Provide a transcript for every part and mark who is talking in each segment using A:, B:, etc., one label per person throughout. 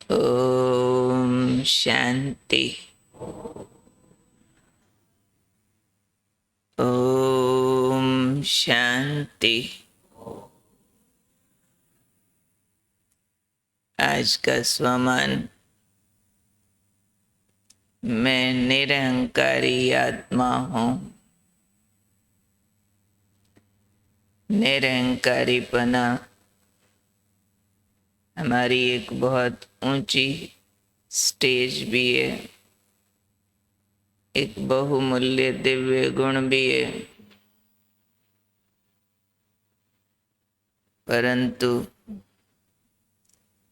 A: ओम शांति। ओम शांति। आज का स्वमान, मैं निरहंकारी आत्मा हूँ। निरहंकारीपना हमारी एक बहुत ऊंची स्टेज भी है, एक बहुमूल्य दिव्य गुण भी है, परंतु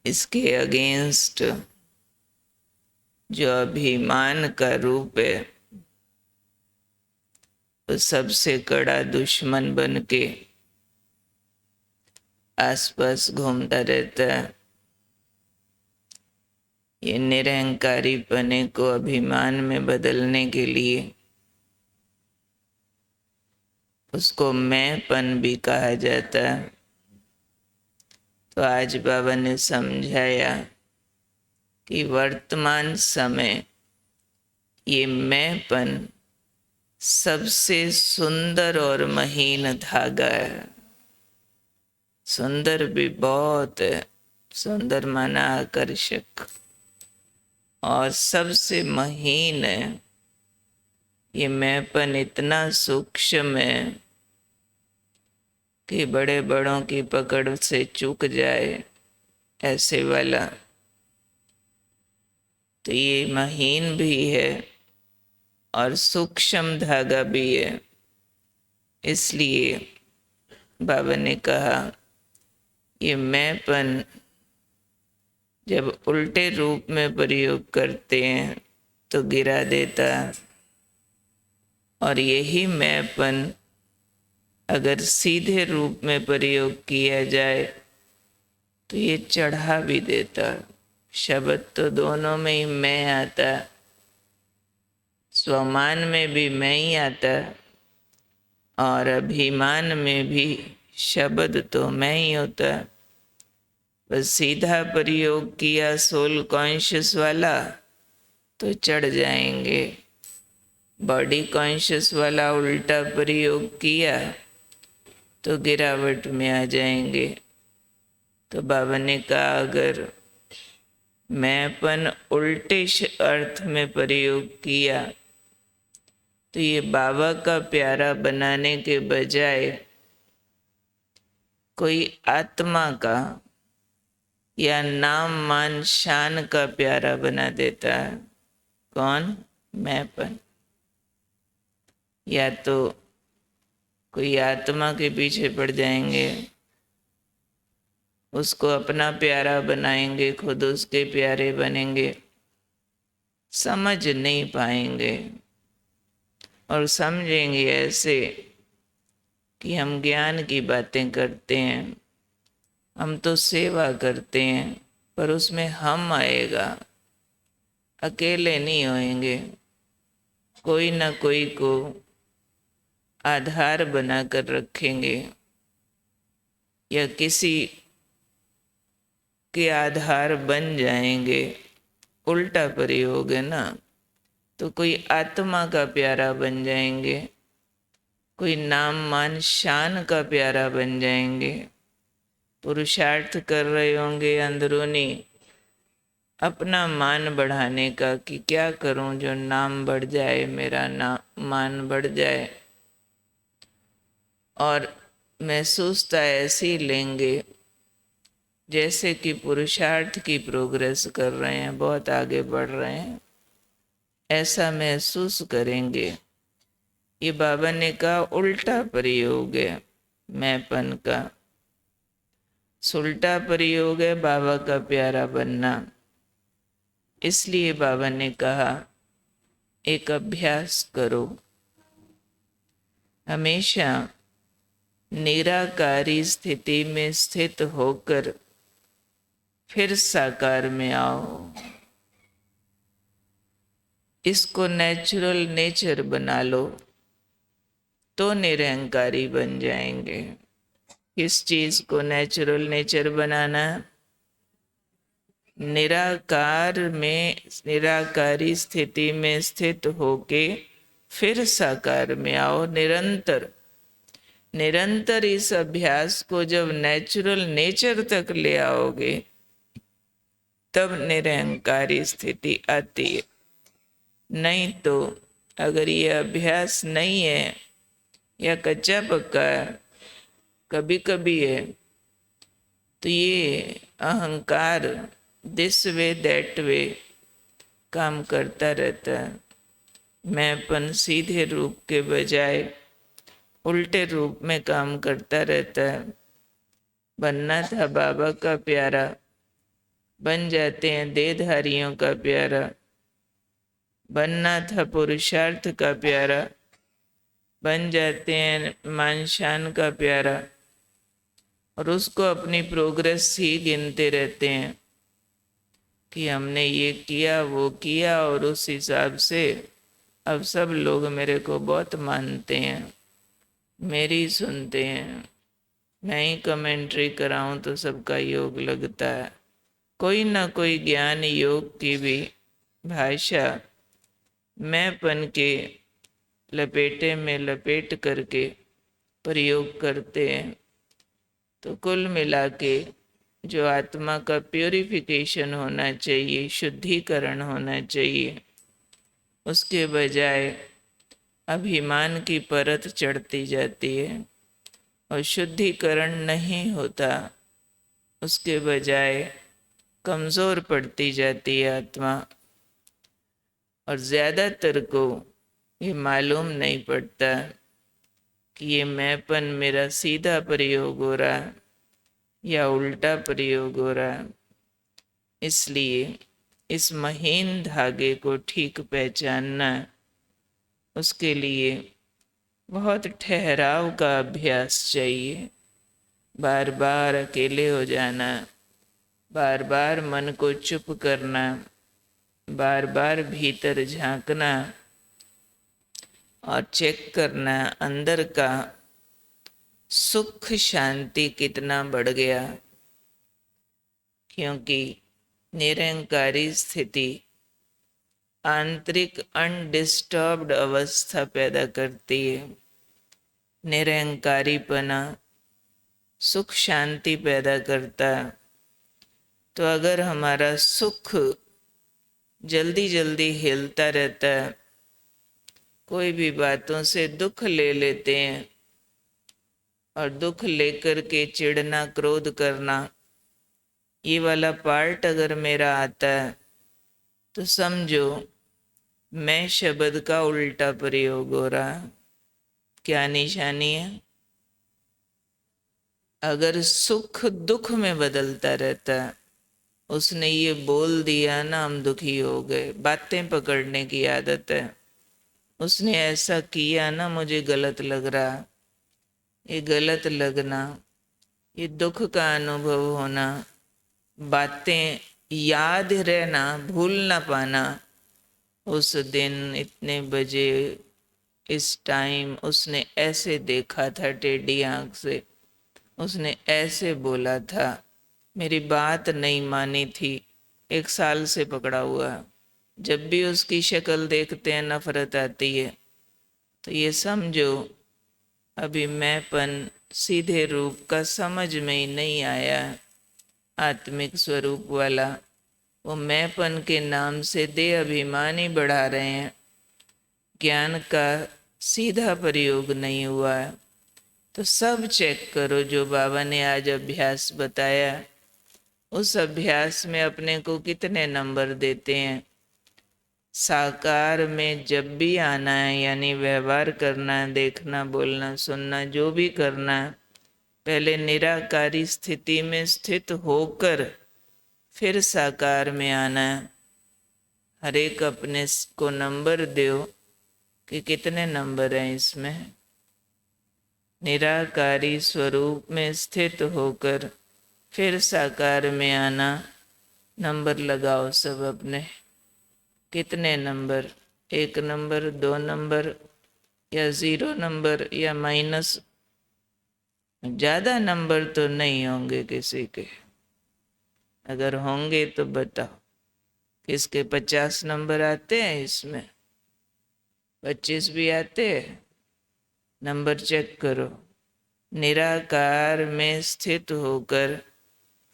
A: इसके अगेंस्ट जो अभिमान का रूप है, वो सबसे कड़ा दुश्मन बन के आसपास घूमता रहता है। ये निरहंकारी पने को अभिमान में बदलने के लिए उसको मैंपन भी कहा जाता है। तो आज बाबा ने समझाया कि वर्तमान समय ये मैंपन सबसे सुंदर और महीन धागा है। सुंदर भी बहुत है, सुंदर माना आकर्षक, और सबसे महीन है। ये मैंपन इतना सूक्ष्म है कि बड़े बड़ों की पकड़ से चूक जाए ऐसे वाला। तो ये महीन भी है और सूक्ष्म धागा भी है। इसलिए बाबा ने कहा ये मैंपन जब उल्टे रूप में प्रयोग करते हैं तो गिरा देता है, और यही मैंपन अगर सीधे रूप में प्रयोग किया जाए तो ये चढ़ा भी देता। शब्द तो दोनों में ही मैं आता, स्वमान में भी मैं ही आता, और अभिमान में भी शब्द तो मैं ही होता। बस सीधा प्रयोग किया सोल कॉन्शियस वाला तो चढ़ जाएंगे, बॉडी कॉन्शियस वाला उल्टा प्रयोग किया तो गिरावट में आ जाएंगे। तो बाबा ने कहा अगर मैंपन उल्टे अर्थ में प्रयोग किया तो ये बाबा का प्यारा बनाने के बजाय कोई आत्मा का या नाम मान शान का प्यारा बना देता है। कौन? मैंपन। या तो कोई आत्मा के पीछे पड़ जाएंगे, उसको अपना प्यारा बनाएंगे, खुद उसके प्यारे बनेंगे, समझ नहीं पाएंगे और समझेंगे ऐसे कि हम ज्ञान की बातें करते हैं, हम तो सेवा करते हैं, पर उसमें हम आएगा, अकेले नहीं होएंगे। कोई ना कोई को आधार बनाकर रखेंगे, या किसी के आधार बन जाएंगे। उल्टा प्रयोग है ना। तो कोई आत्मा का प्यारा बन जाएंगे, कोई नाम मान शान का प्यारा बन जाएंगे। पुरुषार्थ कर रहे होंगे अंदरूनी अपना मान बढ़ाने का कि क्या करूं जो नाम बढ़ जाए, मेरा नाम मान बढ़ जाए, और महसूसता ऐसी लेंगे जैसे कि पुरुषार्थ की प्रोग्रेस कर रहे हैं, बहुत आगे बढ़ रहे हैं, ऐसा महसूस करेंगे। ये बाबा ने कहा उल्टा प्रयोग है मैंपन का। उल्टा प्रयोग है बाबा का प्यारा बनना। इसलिए बाबा ने कहा एक अभ्यास करो, हमेशा निराकारी स्थिति में स्थित होकर फिर साकार में आओ। इसको नेचुरल नेचर बना लो तो निरहंकारी बन जाएंगे। किस चीज को नेचुरल नेचर बनाना? निराकार में, निराकारी स्थिति में स्थित होके फिर साकार में आओ। निरंतर निरंतर इस अभ्यास को जब नेचुरल नेचर तक ले आओगे तब निरहंकारी स्थिति आती है। नहीं तो अगर ये अभ्यास नहीं है या कच्चा पक्का है, कभी कभी है, तो ये अहंकार दिस वे दैट वे काम करता रहता है। मैंपन सीधे रूप के बजाय उल्टे रूप में काम करता रहता है। बनना था बाबा का प्यारा, बन जाते हैं देहधारियों का प्यारा। बनना था पुरुषार्थ का प्यारा, बन जाते हैं मान शान का प्यारा। और उसको अपनी प्रोग्रेस ही गिनते रहते हैं कि हमने ये किया वो किया, और उस हिसाब से अब सब लोग मेरे को बहुत मानते हैं, मेरी सुनते हैं। मैं ही कमेंट्री कराऊं तो सबका योग लगता है। कोई ना कोई ज्ञान योग की भी भाषा मैंपन के लपेटे में लपेट करके प्रयोग करते हैं। तो कुल मिला के जो आत्मा का प्योरिफिकेशन होना चाहिए, शुद्धिकरण होना चाहिए, उसके बजाय अभिमान की परत चढ़ती जाती है और शुद्धिकरण नहीं होता, उसके बजाय कमज़ोर पड़ती जाती है आत्मा। और ज़्यादातर को ये मालूम नहीं पड़ता कि ये मैंपन मेरा सीधा प्रयोग हो रहा है या उल्टा प्रयोग हो रहा है। इसलिए इस महीन धागे को ठीक पहचानना, उसके लिए बहुत ठहराव का अभ्यास चाहिए। बार बार अकेले हो जाना, बार बार मन को चुप करना, बार बार भीतर झांकना और चेक करना अंदर का सुख शांति कितना बढ़ गया। क्योंकि निरंकारी स्थिति आंतरिक अनडिस्टर्ब्ड अवस्था पैदा करती है। निरंकारीपना सुख शांति पैदा करता है। तो अगर हमारा सुख जल्दी जल्दी हिलता रहता है, कोई भी बातों से दुख ले लेते हैं, और दुख लेकर के चिढ़ना, क्रोध करना, ये वाला पार्ट अगर मेरा आता है तो समझो मैं शब्द का उल्टा प्रयोग हो रहा है। क्या निशानी है? अगर सुख दुख में बदलता रहता है, उसने ये बोल दिया ना हम दुखी हो गए, बातें पकड़ने की आदत है। उसने ऐसा किया ना मुझे गलत लग रहा, ये गलत लगना, ये दुख का अनुभव होना, बातें याद रहना, भूल ना पाना, उस दिन इतने बजे इस टाइम उसने ऐसे देखा था टेढ़ी आंख से, उसने ऐसे बोला था, मेरी बात नहीं मानी थी, 1 साल से पकड़ा हुआ। जब भी उसकी शक्ल देखते हैं नफरत आती है। तो ये समझो अभी मैंपन सीधे रूप का समझ में ही नहीं आया। आत्मिक स्वरूप वाला वो मैंपन के नाम से देह अभिमान ही बढ़ा रहे हैं, ज्ञान का सीधा प्रयोग नहीं हुआ है। तो सब चेक करो जो बाबा ने आज अभ्यास बताया, उस अभ्यास में अपने को कितने नंबर देते हैं। साकार में जब भी आना है, यानी व्यवहार करना है, देखना बोलना सुनना जो भी करना है, पहले निराकारी स्थिति में स्थित होकर फिर साकार में आना है। हर एक अपने को नंबर दो कि कितने नंबर हैं इसमें। निराकारी स्वरूप में स्थित होकर फिर साकार में आना, नंबर लगाओ सब अपने। कितने नंबर? 1 नंबर, 2 नंबर या 0 नंबर या माइनस? ज़्यादा नंबर तो नहीं होंगे किसी के। अगर होंगे तो बताओ, किसके 50 नंबर आते हैं इसमें? 25 भी आते हैं? नंबर चेक करो। निराकार में स्थित होकर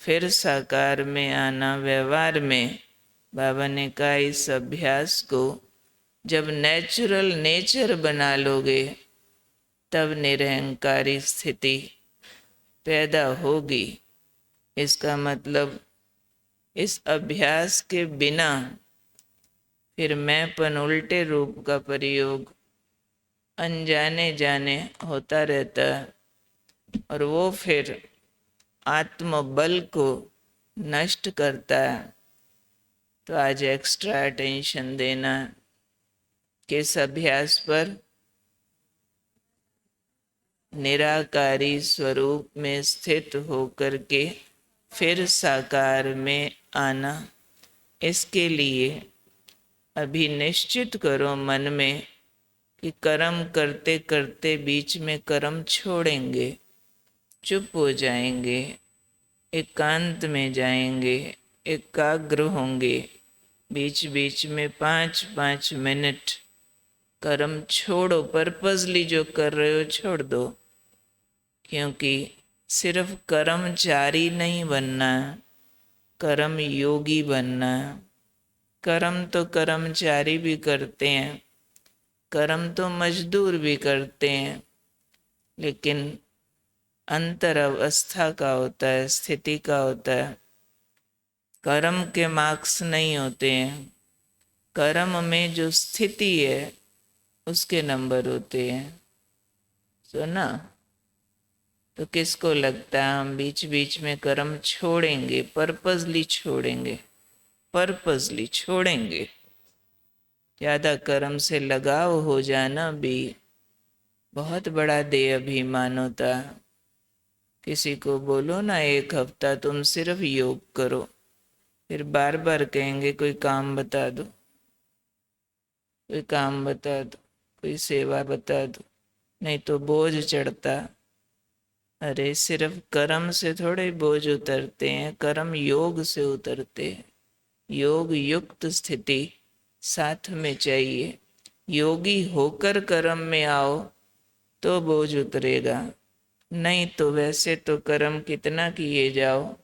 A: फिर साकार में आना व्यवहार में, बाबा ने कहा इस अभ्यास को जब नेचुरल नेचर बना लोगे तब निरहंकारी स्थिति पैदा होगी। इसका मतलब इस अभ्यास के बिना फिर मैंपन उल्टे रूप का प्रयोग अनजाने जाने होता रहता है और वो फिर आत्मबल को नष्ट करता है। तो आज एक्स्ट्रा अटेंशन देना किस अभ्यास पर? निराकारी स्वरूप में स्थित होकर के फिर साकार में आना। इसके लिए अभी निश्चित करो मन में कि कर्म करते करते बीच में कर्म छोड़ेंगे, चुप हो जाएंगे, एकांत में जाएंगे, एकाग्र होंगे। बीच बीच में 5-5 मिनट कर्म छोड़ो, पर्पसली जो कर रहे हो छोड़ दो। क्योंकि सिर्फ कर्मचारी नहीं बनना, कर्म योगी बनना। कर्म तो कर्मचारी भी करते हैं, कर्म तो मजदूर भी करते हैं, लेकिन अंतर अवस्था का होता है, स्थिति का होता है। कर्म के मार्क्स नहीं होते हैं, कर्म में जो स्थिति है उसके नंबर होते हैं। सुना? तो किसको लगता है हम बीच बीच में कर्म छोड़ेंगे? पर्पसली छोड़ेंगे, पर्पसली छोड़ेंगे। ज़्यादा कर्म से लगाव हो जाना भी बहुत बड़ा देह अभिमान होता है। किसी को बोलो ना 1 हफ्ता तुम सिर्फ योग करो, फिर बार बार कहेंगे कोई काम बता दो, कोई काम बता दो, कोई सेवा बता दो, नहीं तो बोझ चढ़ता। अरे सिर्फ कर्म से थोड़े बोझ उतरते हैं, कर्म योग से उतरते हैं। योग युक्त स्थिति साथ में चाहिए। योगी होकर कर्म में आओ तो बोझ उतरेगा, नहीं तो वैसे तो कर्म कितना किए जाओ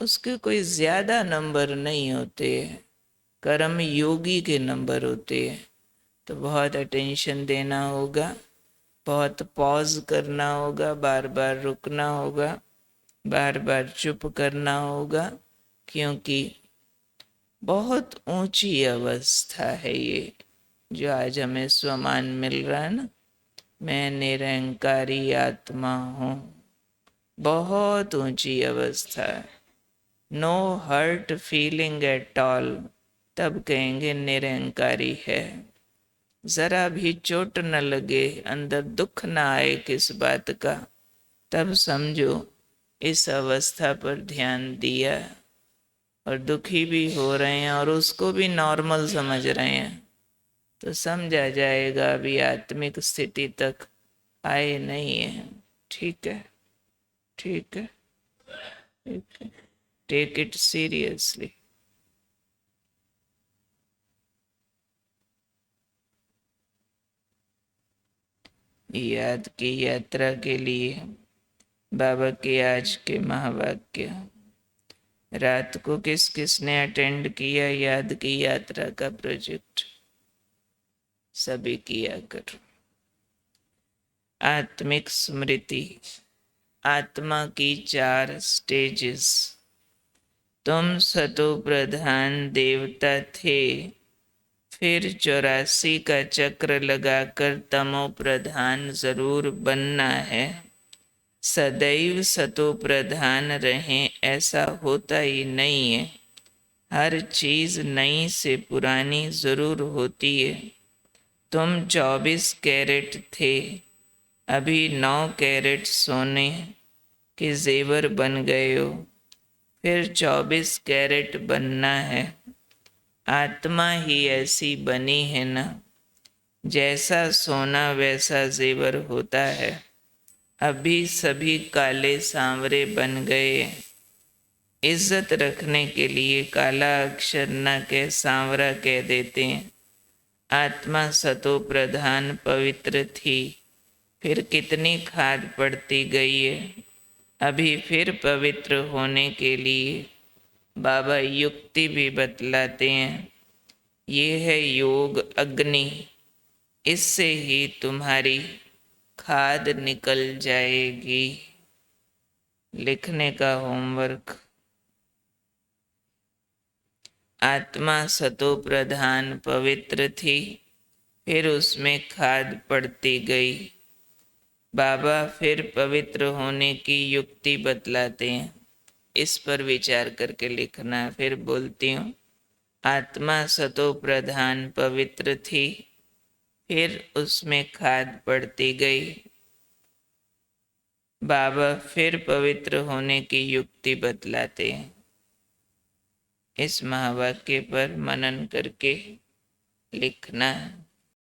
A: उसके कोई ज्यादा नंबर नहीं होते हैं, कर्म योगी के नंबर होते हैं। तो बहुत अटेंशन देना होगा, बहुत पॉज करना होगा, बार बार रुकना होगा, बार बार चुप करना होगा। क्योंकि बहुत ऊंची अवस्था है ये जो आज हमें स्वमान मिल रहा है ना, मैं निरंकारी आत्मा हूँ। बहुत ऊंची अवस्था है। No hurt feeling at all, तब कहेंगे निरंकारी है। जरा भी चोट न लगे, अंदर दुख न आए किस बात का, तब समझो इस अवस्था पर ध्यान दिया। और दुखी भी हो रहे हैं और उसको भी नॉर्मल समझ रहे हैं तो समझा जाएगा अभी आत्मिक स्थिति तक आए नहीं है। ठीक है, ठीक है, ठीक है। Take it seriously. याद की यात्रा के लिए बाबा के आज के महावाक्य। रात को किस किसने अटेंड किया याद की यात्रा का प्रोजेक्ट? सभी किया करो। आत्मिक स्मृति, आत्मा की 4 स्टेजेस। तुम सतो प्रधान देवता थे, फिर 84 का चक्र लगाकर तमो प्रधान जरूर बनना है। सदैव सतो प्रधान रहें ऐसा होता ही नहीं है। हर चीज नई से पुरानी जरूर होती है। तुम 24 कैरेट थे, अभी 9 कैरेट सोने के जेवर बन गए हो, फिर 24 कैरेट बनना है। आत्मा ही ऐसी बनी है ना, जैसा सोना वैसा जेवर होता है। अभी सभी काले सांवरे बन गए, इज्जत रखने के लिए काला अक्षर न कह सांवरा कह देते हैं। आत्मा सतो प्रधान पवित्र थी, फिर कितनी खाद पड़ती गई है। अभी फिर पवित्र होने के लिए बाबा युक्ति भी बतलाते हैं। ये है योग अग्नि, इससे ही तुम्हारी खाद निकल जाएगी। लिखने का होमवर्क। आत्मा सतो प्रधान पवित्र थी, फिर उसमें खाद पड़ती गई। बाबा फिर पवित्र होने की युक्ति बतलाते हैं। इस पर विचार करके लिखना है। फिर बोलती हूँ। आत्मा सतो प्रधान पवित्र थी, फिर उसमें खाद पड़ती गई। बाबा फिर पवित्र होने की युक्ति बतलाते हैं। इस महावाक्य पर मनन करके लिखना है।